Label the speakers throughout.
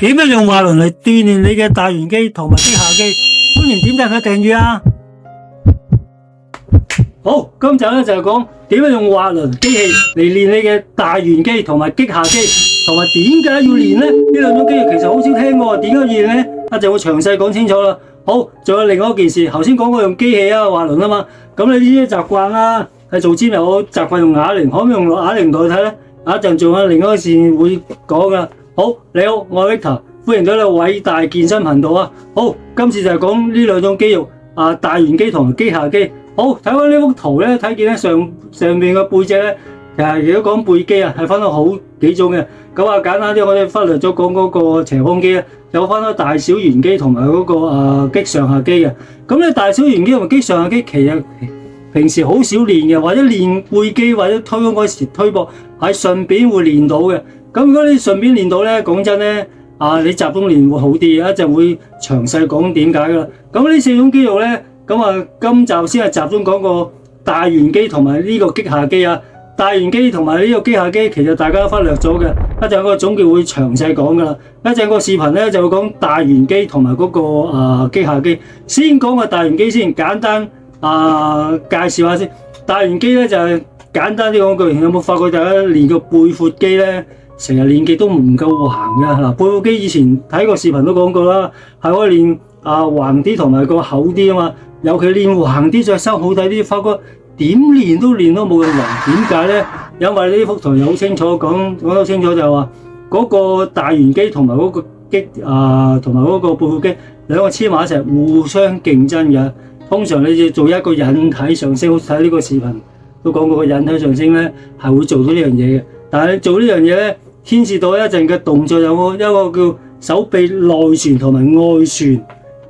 Speaker 1: 點樣用滑輪嚟鍛煉你嘅大圓肌同埋肌下肌？歡迎點讚佢訂閱啊！好，今集咧就係講點樣用滑輪機器嚟練你嘅大圓肌同埋肌下肌，同埋點解要練咧？呢兩種肌肉其實好少聽過，點解要練咧？一陣會詳細講清楚啦。好，仲有另外一件事，頭先講過用機器啊，滑輪啊嘛，咁你呢啲習慣啦，係做 gym 又好，習慣用啞鈴，可唔可以用啞鈴代替咧？一陣仲有另外一件事會講噶。好，你好，我係 Victor，歡迎到你偉大健身頻道啊！好，今次就係講呢兩種肌肉啊，大圓肌同埋肌下肌。好，睇翻呢幅圖咧，睇見咧上邊嘅背脊咧，其實如果講背肌啊，係分到好幾種嘅。咁啊，簡單啲，我哋忽略咗講嗰個斜方肌咧，有分到大小圓肌同埋嗰個肌上下肌嘅。咁咧大小圓肌同埋肌上下肌，其實平時好少練嘅，或者練背肌或者推嗰時推膊，係順便會練到嘅。咁如果你順便練到咧，講真咧，你集中練會好啲，一陣會詳細講點解噶啦。咁呢四種肌肉咧，咁今集先係集中講個大圓肌同埋呢個肌下肌啊。大圓肌同埋呢個肌下肌，其實大家都忽略咗嘅，一陣個總結會詳細講噶啦。一陣個視頻咧就會講大圓肌同埋嗰個肌下肌。先講個大圓肌先，簡單介紹下先。大圓肌咧就係簡單啲講句，有冇發覺大家練個背闊肌咧？成日練極都唔夠橫嘅嗱，背闊肌以前睇個視頻都講過啦，係可以練橫啲同埋個厚啲啊嘛。尤其練橫啲再收好睇啲，發覺點練都練都冇咁橫。點解咧？因為呢幅圖又好清楚講得清楚，就係話嗰個大圓肌同埋嗰個肌同埋嗰個背闊肌兩個黐埋一齊，互相競爭嘅。通常你要做一個引體上升，好似睇呢個視頻都講過個引體上升咧，係會做到呢樣嘢嘅。但係你做呢樣嘢咧，牽涉到一陣嘅動作有一個叫手臂內旋同埋外旋，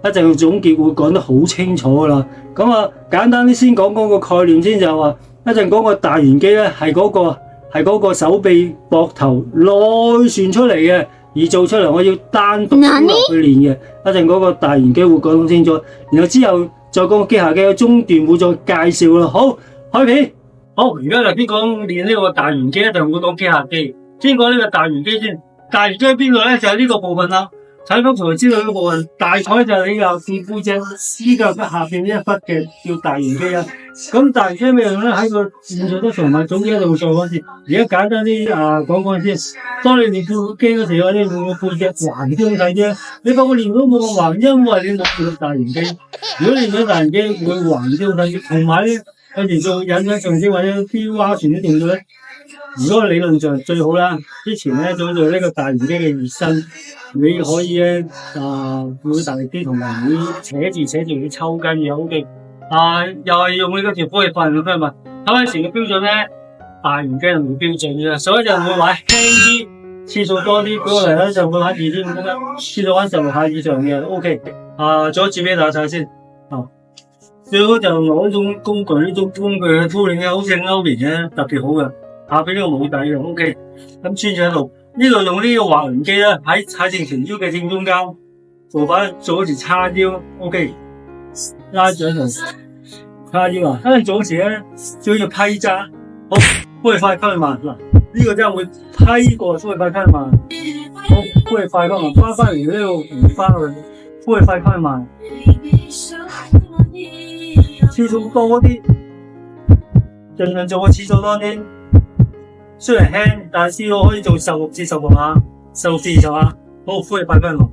Speaker 1: 一陣總結會講得好清楚噶啦。咁簡單啲先講嗰個概念先，就係話一陣講個大圓肌咧係嗰個手臂膊頭內旋出嚟嘅，而做出嚟我要單獨去練嘅。一陣嗰個大圓肌會講得清楚，然後之後再講個肌下肌嘅中段會再介紹啦。好，開片。好，而家嚟邊講練呢個大圓肌，一陣會講肌下肌。先講呢個大圓肌先，大圓肌喺邊度咧？就係呢個部分啦。睇幅圖就知道呢個部分，大概就係你個背脊絲腳骨下邊呢一忽嘅叫大圓肌啊。咁大圓肌咩用咧？喺個練做得長埋總之一度做嗰時，而家簡單啲講先。當你練背闊肌嗰時候，你會個背脊橫啲好睇啲。你發覺練到冇咁橫，因為你冇練到大圓肌。如果練到大圓肌，會橫啲好睇啲。同埋咧，有時做引體上升或者啲蛙船啲動作咧。如果理論上最好啦，之前咧做呢個大圓肌嘅熱身，你可以咧會大力啲，同埋會扯住會抽筋嘅 OK。又係用呢個條波去訓練嘅嘛。咁以前嘅標準咧，大圓肌係冇標準嘅，所以就會玩輕啲，次數多啲。舉個例咧，就會玩2.5公斤，次數玩16下以上嘅 OK。做一次俾大家睇先。最好就攞呢種工具嘅操練咧，好似歐連嘅特別好嘅。下邊呢個冇底嘅 ，OK，咁穿住喺度，呢度用呢個滑輪機咧，喺踩正條腰嘅正中間，做一時叉腰 ，OK， 拉住喺度，叉腰啊，跟住做時咧，最要批揸，好，呼氣快，吸氣慢，嗱，呢個真係會批過，呼氣快，吸氣慢，好，呼氣快，吸氣慢，翻嚟呢度回翻去，呼氣快，吸氣慢，次數多啲，盡量做個次數多啲。雖然輕，但係試到可以做16至16下，16至20下。好，呼氣快翻落，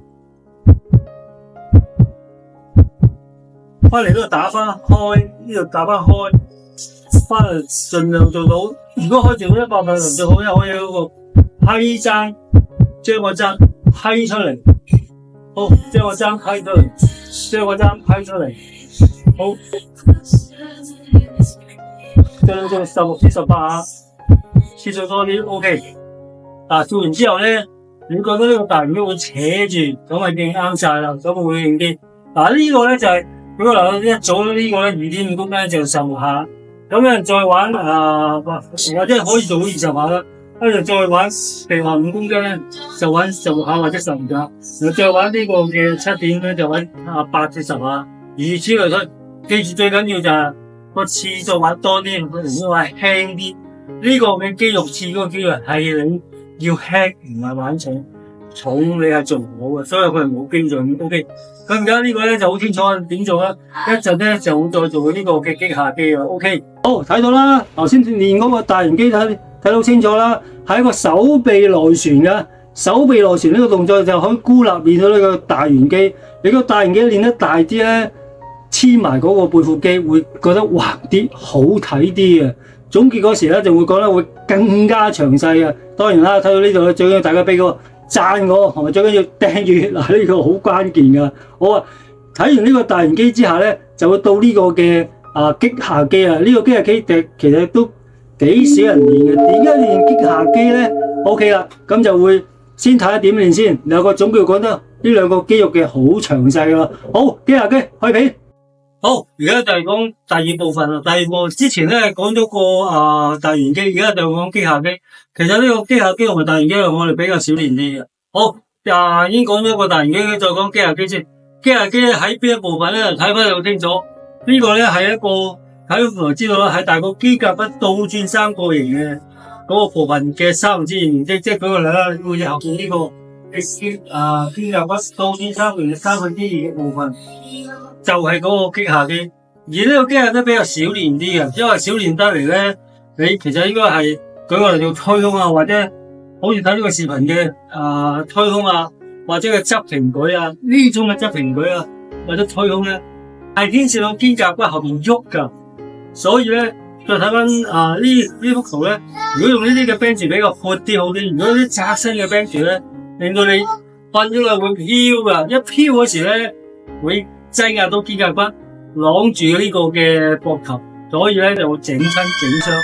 Speaker 1: 翻嚟呢度打翻開，呢度打翻開，翻嚟盡量做到。如果可以做到100%最好，因為可以嗰個批踭，將個踭批出嚟。好，將個踭批出嚟，將個踭批出嚟。好，盡量做16至18下。次數多啲 OK， 做完之後咧，你覺得呢個大圓肌會扯住，咁咪勁啱晒啦，咁會勁啲。呢個咧就係舉個例，一組呢個咧2.5公斤就16下，咁樣再玩或者可以做到20下啦，跟住再玩譬如話5公斤咧，就玩16下或者15下，然後再玩呢個嘅7點咧就玩8至10下，如此類推。記住最緊要就係個次數玩多啲，唔好話輕啲。呢個嘅肌肉刺嗰個肌肉係你要輕，唔係玩重。重你係做唔好嘅，所以佢係冇基準。OK， 咁而家呢個咧就好清楚點做啦。一陣咧就會再做呢個嘅擊下機啊。OK， 好睇到啦，頭先練嗰個大圓機睇到清楚啦，係一個手臂內旋嘅。手臂內旋呢個動作就可以孤立練到呢個大圓機。你個大圓機練得大啲咧，黐埋嗰個背闊肌會覺得橫啲，好睇啲嘅。總結嗰時咧就會覺得會更加詳細嘅。當然啦，睇到呢度咧，最緊要大家俾個讚我，同埋最緊要訂閱嗱，呢個好關鍵噶。好啊，睇完呢個大圓機之下咧，就會到呢個嘅擊下機啊。呢個擊下機其實都幾少人練嘅。點解練擊下機咧 ？OK 啦，咁就會先睇下點練先。有個總結講得呢兩個肌肉嘅好詳細噶啦。好，擊下機開片。好，而家就係講第二部分啦。第二部分之前咧講咗個大圓機，而家就講擊下機。其實呢個擊下機同埋大圓機我哋比較少練啲嘅。好，已經講咗個大圓機，再講擊下機先。擊下機喺邊一部分咧？睇翻好清楚。呢個咧係一個睇圖就知道啦，係大個機甲骨倒轉三角形嘅嗰個部分嘅三分之二面積。即係舉個例啦，會後邊呢個機甲骨倒轉三角形嘅三分之二嘅部分。就係嗰個擊下機，而呢個擊下機比較少練啲嘅，因為少練得嚟咧，你其實應該係舉個例做推胸啊，或者好似睇呢個視頻嘅推胸啊，或者嘅側平舉啊，呢種嘅側平舉啊，或者推胸咧，係牽涉到肩胛骨後邊喐噶，所以咧再睇翻呢幅圖咧，如果用呢啲嘅 bench 比較闊啲好啲，如果啲窄身嘅 bench 咧，令到你瞓咗落會飄噶，一飄嗰時咧會擠壓到肩胛骨，擋住呢個嘅膊頭，所以咧就會整親整傷。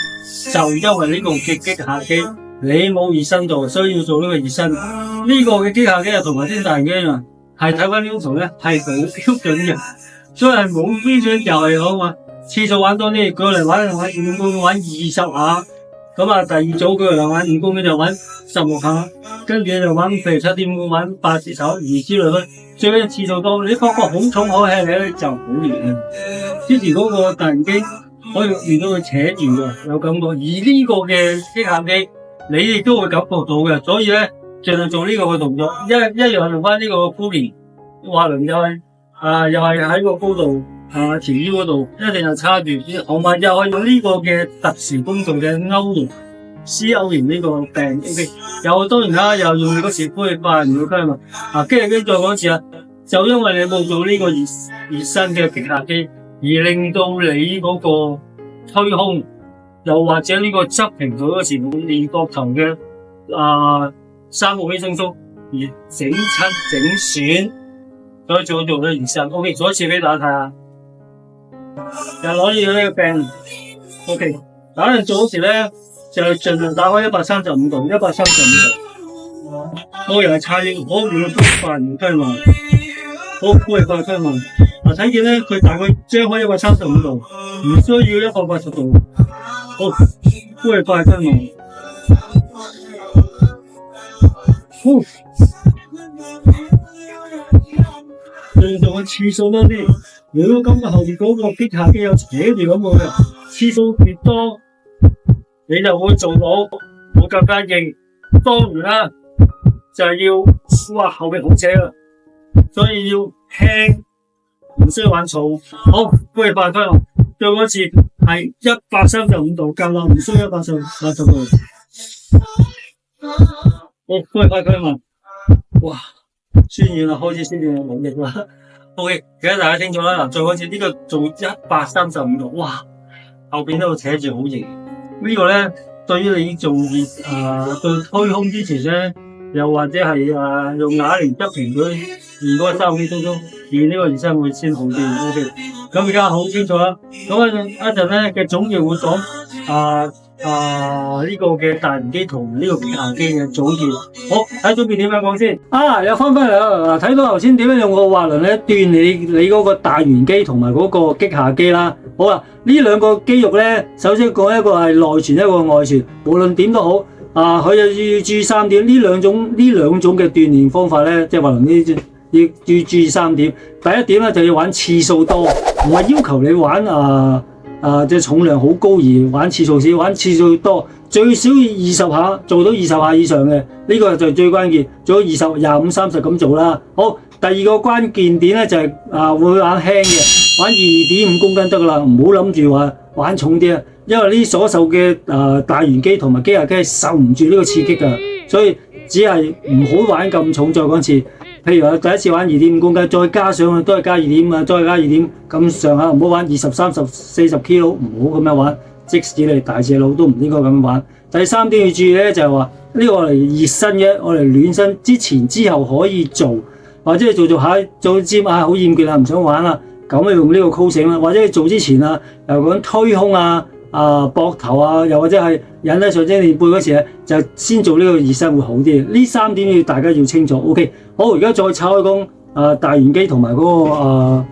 Speaker 1: 就因為呢個嘅擊下機，你冇熱身做，需要做呢個熱身。呢個嘅擊下機同埋啲大圓機一樣，係睇翻呢幅圖咧係冇標準嘅，所以係冇標準又係好嘛。次數玩多啲，過嚟玩5公玩20下，咁第二組過嚟玩5公斤就玩16下，跟住就玩譬如7.5玩80手，如之類啦。最緊要次數多，你發覺好重好輕咧就好練。之前嗰個大圓機可以練到佢扯住嘅，有感覺。而呢個嘅擊下機，你亦都會感覺到嘅。所以咧，盡量做呢個嘅動作，一樣用翻呢個箍連滑輪又係喺個高度條腰嗰度，一定係叉住，同埋又係用呢個嘅特殊工序嘅勾形。C 勾形呢個病 OK， 又當然啦，又用你嗰時呼氣法唔會嘛。擊下機再講一次啊，就因為你冇做呢個熱身嘅擊下機，而令到你嗰個推胸，又或者呢個側平舉嗰時會練膊頭嘅三個肌鬆縮而整親整損，所以做咗熱身。OK， 再一次俾大家睇下，又攞住呢個病 OK， 打人做嗰時咧。就盡量打開135度，135度。我又係叉腰，我唔會快唔推慢，好快推慢。睇見咧，佢大概張開135度，唔需要180度。好，快推慢。盡量嘅次數多啲。如果今日後邊嗰個擊下機有扯住咁嘅，次數越多。你就會做到會更加硬，當然啦，就係要後邊好扯啦，所以要輕，唔需要玩重。好，不如快推落，最後一次係135度夠啦，唔需要180度。好，不如快推落，哇，酸軟啦，開始酸軟冇力啦。OK， 而家大家清楚啦，嗱，最後一次呢個做135度，哇，後邊都扯住好型。呢個咧，對於你做對推胸之前咧，又或者係用啞鈴側平舉練嗰個3個肌鬆縮，練呢個熱身會先好啲。OK， 咁而家好清楚啦。咁一陣咧嘅總結會講呢個嘅大圓機同呢個擊下機嘅總結。好，睇總結點樣講先。又翻嚟啦，睇到頭先點樣用個滑輪咧鍛你嗰個大圓機同埋嗰個擊下機啦。好啦，呢兩個肌肉咧，首先講一個係內旋，一個外旋。無論點都好，佢又要注意3點。呢兩種嘅鍛煉方法咧，即係滑輪呢，要注意3點。第一點咧就要玩次數多，唔係要求你玩即係重量好高而玩次數少，玩次數多。最少20下，做到20下以上嘅，呢個就最關鍵。做到20、25、30咁做啦。好，第二個關鍵點咧就係會玩輕嘅，玩2.5公斤得噶啦，唔好諗住話玩重啲啊，因為呢所受嘅大圓機同埋機械機係受唔住呢個刺激噶，所以只係唔好玩咁重。再講一次。譬如話第一次玩2.5公斤，再加上去都係加2.5啊，再加2.5咁上下，唔好玩20、30、40 kg，唔好咁樣玩。即使你大隻佬都唔應該咁樣玩。第三點要注意咧，就係話呢個我嚟熱身嘅，我嚟暖身之前之後可以做，或者你做下做尖好厭倦啦，唔想玩啦，咁咪用呢個 call 繩啦。或者你做之前又講推胸膊頭又或者係引體上升練背嗰時咧，就先做呢個熱身會好啲。呢3點大家要清楚。OK， 好，而家再炒開講大圓機同埋嗰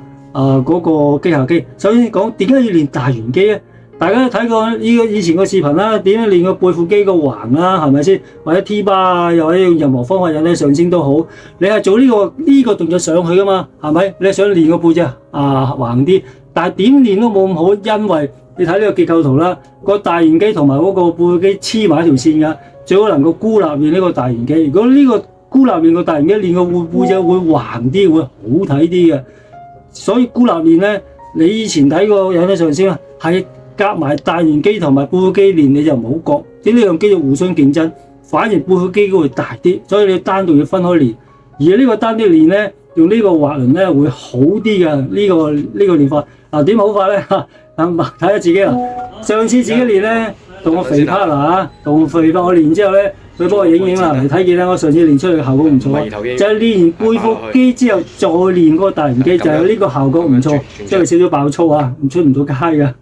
Speaker 1: 個機械機。首先講點解要練大圓機咧？大家都睇過以前個視頻啦，點樣練個背闊肌個橫啦，係咪先？或者 T 巴又或者用任何方法引體上升都好，你係做呢個動作上去噶嘛，係咪？你係想練個背脊橫啲，但係點練都冇咁好，因為你睇呢個結構圖啦，個大圓機同埋嗰個背闊肌黐埋一條線㗎，最好能夠孤立練呢個大圓機。如果呢個孤立練個大圓機，練個背脊會橫啲，會好睇啲嘅。所以孤立練咧，你以前睇過引體上升係夾埋大圓機同埋背闊肌練，你就唔好覺，即呢兩肌肉互相競爭，反而背闊肌會大啲，所以你單獨要分開練。而呢個單啲練咧，用呢個滑輪咧會好啲嘅。呢個練法點好法咧？睇下自己啦。上次自己練咧，同我肥 partner 同肥 partner 我練之後咧，佢幫我影啦，你睇見啦。我上次練出嚟嘅效果唔錯，就係練完背闊肌之後再練嗰個大圓機，就係呢個效果唔錯，即係少少爆粗出唔到街㗎。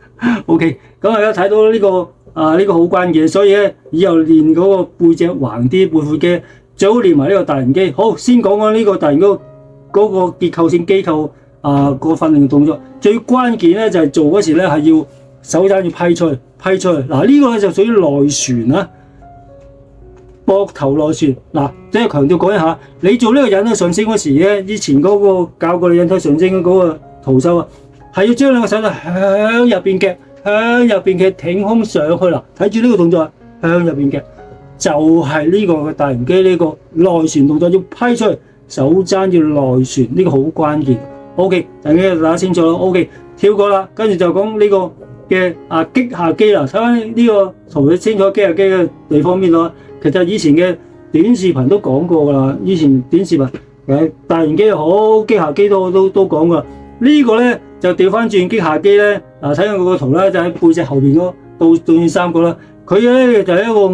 Speaker 1: OK， 咁大家睇到呢個好關鍵，所以咧以後練嗰個背脊橫啲，背闊肌最好練埋呢個大圓機。好，先講呢個大圓嗰個結構性機構個訓練動作，最關鍵咧就係做嗰時咧係要手踭要批出去。嗱呢個咧就屬於內旋啦，膊頭內旋。嗱，即係強調講一下，你做呢個引體上升嗰時咧，以前嗰個教過你引體上升嗰個徒手係要將兩個手向入邊夾，向入邊嘅挺胸上去啦。睇住呢個動作，向入邊夾，就係呢個大圓機呢個內旋動作要批出去，手踭要內旋，呢個好關鍵。OK， 大家打清楚啦。OK， 跳過啦，跟住就講呢個嘅擊下機啦。睇翻呢個圖，你清楚機下機嘅地方邊度？其實以前嘅短視頻都講過噶啦，以前短視頻大圓機又好，機下機都講過。呢個咧就調翻轉擊下機咧，睇下嗰個圖啦，就喺背脊後邊嗰倒轉三角啦。佢咧就係一個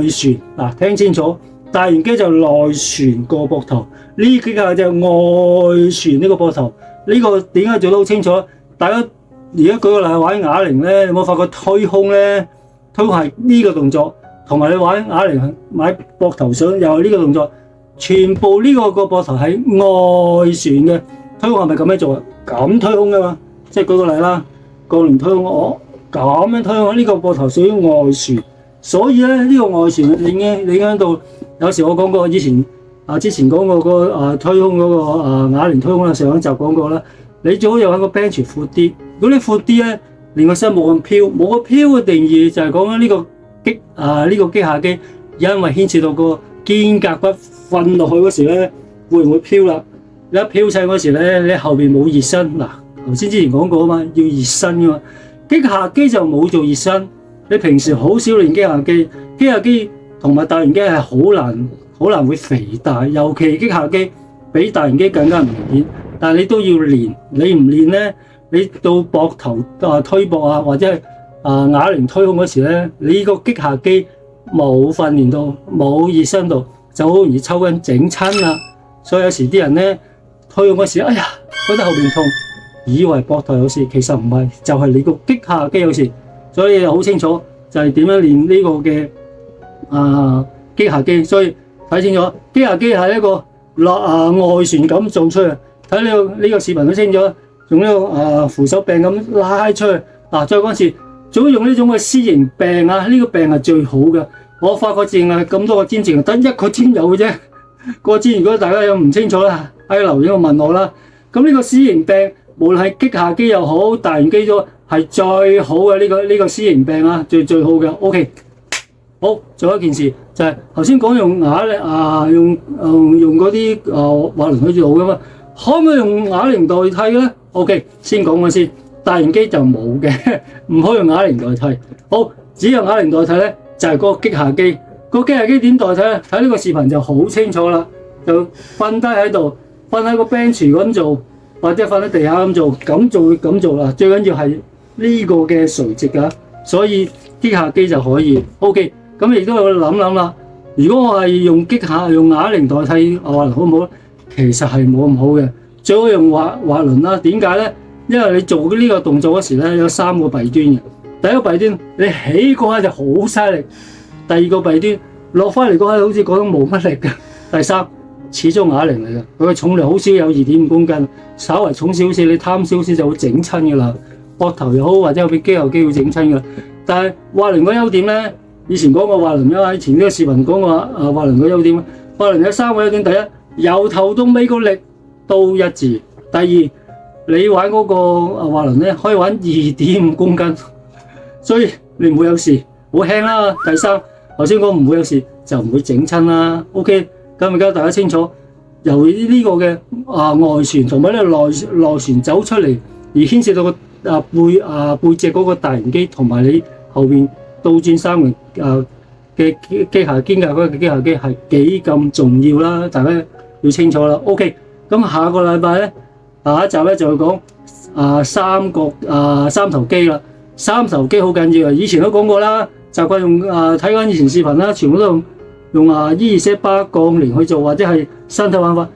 Speaker 1: 外旋，聽清楚，大圓機就內旋個膊頭，呢幾下就外旋呢個膊頭。呢個點解做得好清楚？大家而家舉個例玩啞鈴咧，有冇發覺推胸咧？推胸係呢個動作，同埋你玩啞鈴買膊頭上又係呢個動作，全部呢個膊頭係外旋嘅。推胸係咪咁樣做啊？咁推胸噶嘛，即係舉個例啦，槓鈴推胸，咁樣推胸，呢個膊頭屬於外旋，所以咧呢個外旋影響到，有時我講過之前講過個推胸嗰個啞鈴推胸啦，上一集講過啦，你最好有個 bench 闊啲，如果你闊啲咧，連個身冇咁飄，冇個飄嘅定義就係講緊呢個機下機，因為牽涉到個肩胛骨瞓落去嗰時咧，會唔會飄啦？你一飄起嗰時咧，你後邊冇熱身。頭先之前講過啊嘛，要熱身噶嘛。機下機就冇做熱身。你平時好少練機下機，機下機同埋大圓機係好難會肥大，尤其機下機比大圓機更加唔明顯。但係你都要練，你唔練咧，你到膊頭推膊或者係啞鈴推胸嗰時咧，你個機下機冇訓練到，冇熱身到，就好容易抽筋整親啦。所以有時啲人咧，推胸嗰時，哎呀，覺得後邊痛，以為膊頭有事，其實唔係，就係你個擊下肌有事。所以好清楚就係點樣練呢個嘅擊下肌。所以睇清楚，擊下肌係一個外旋咁做出嚟。睇呢個視頻都清楚，用呢個扶手柄咁拉出去。再講一次，最好用呢種嘅 C 型柄呢個柄係最好嘅。我發覺淨係咁多個尖，淨係得一個尖有嘅啫。個尖如果大家有唔清楚啦，喺留言度問我啦。咁呢個 C 型柄，無論係擊下機又好，大圓機都係最好嘅呢個 C 型柄最好嘅。OK，好，仲有一件事就係頭先講用啞鈴用嗰啲滑輪去做噶嘛，可唔可以用啞鈴代替咧 ？OK， 先講先，大型機就冇嘅，唔可以用啞鈴代替。好，只有啞鈴代替咧，就係嗰個擊下機。個機下機點代替咧？睇呢個視頻就好清楚啦。就瞓低喺度，瞓喺個 bench 咁做，或者瞓喺地下咁做，咁做啦。最緊要係呢個嘅垂直㗎，所以擊下機就可以。OK。咁亦都有諗啦。如果我係用啞鈴代替滑輪好唔好咧？其實係冇咁好嘅，最好用滑輪啦。點解咧？因為你做呢個動作嗰時咧有3個弊端嘅。第一個弊端，你起嗰下就好嘥力；第二個弊端，落翻嚟嗰下好似覺得冇乜力嘅；第三，始終啞鈴嚟嘅，佢嘅重量好少有2.5公斤，稍為重少少，你貪少少就會整親㗎啦。膊頭又好，或者有啲肌肉機會整親㗎。但係滑輪個優點咧。以前講過滑輪啦，以前呢個視頻講過滑輪嘅優點。滑輪有3個優點：第一，由頭到尾個力都一致；第二，你玩嗰個滑輪咧，可以玩2.5公斤，所以你唔會有事，好輕啦。第三，頭先講唔會有事，就唔會整親啦。OK， 咁而家大家清楚，由呢個嘅外旋同埋呢個內旋走出嚟，而牽涉到個背脊嗰個大型機同埋你後邊倒轉3輪嘅機械肩胛嗰個機械機係幾咁重要啦，大家要清楚啦。OK， 咁下個禮拜咧，下一集咧就會講三頭肌啦。三頭肌好緊要啊！以前都講過啦，習慣用睇緊以前視頻啦，全部都用E2C bar 槓鈴去做，或者係身體玩法，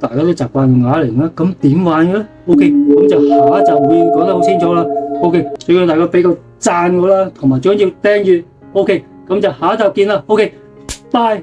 Speaker 1: 大家都習慣用啞鈴啦。咁點玩嘅咧 ？OK， 咁就下一集會講得好清楚啦。OK， 最緊要大家俾個讚我啦，同埋最緊要訂閱。OK， 咁就下一集見啦。OK，拜。